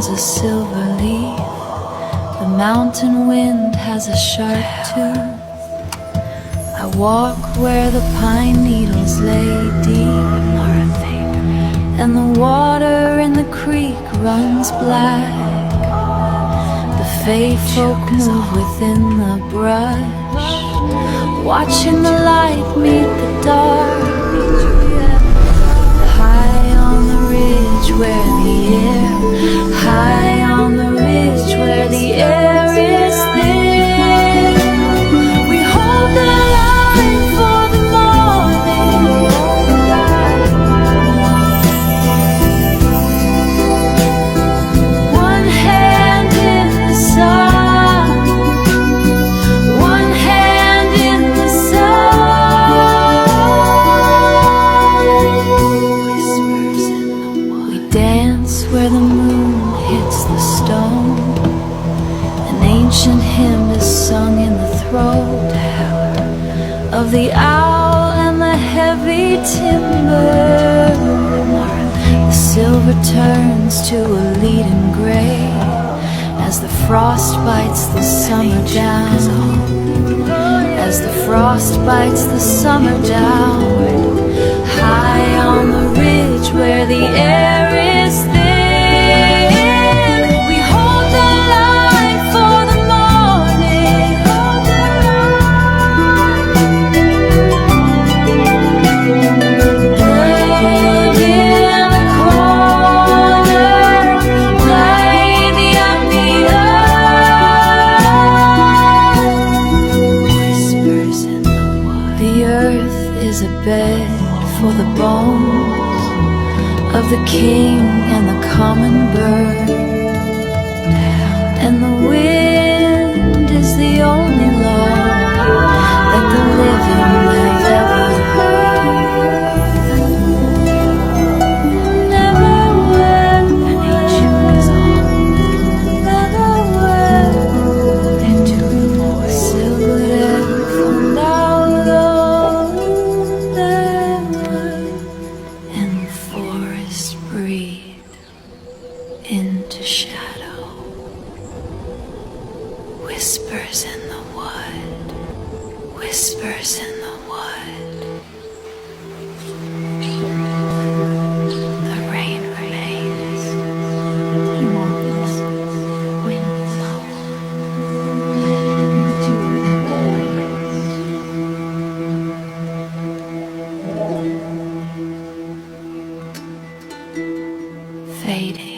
turns a silver leaf. The mountain wind has a sharp tooth. I walk where the pine needles lay deep, and the water in the creek runs black. The fae folk move within the brush, watching the light meet the dark. High on the ridge where the air, high on the ridge where the air is thin, we hold the line for the morning. One hand in the sun, one hand in the sun. Whispers in the wood. We dance where the moon hits the stone. An ancient hymn is sung in the throat of the owl and the heavy timber. The silver turns to a leaden gray as the frost bites the summer down. As the frost bites the summer down. High on the ridge where the air is thin, we hold the line for the morning. Blood in the corner, lighting up the earth. Whispers in the wood. The earth is a bed for the bones of the king and the common bird, and the wind is the only law that the living have ever heard. Never wet, never wet, into the voice. Silver fundado, and the forest breathe into shadow. Whispers in the wood, whispers in the wood. The rain remains, wind blows. Fading.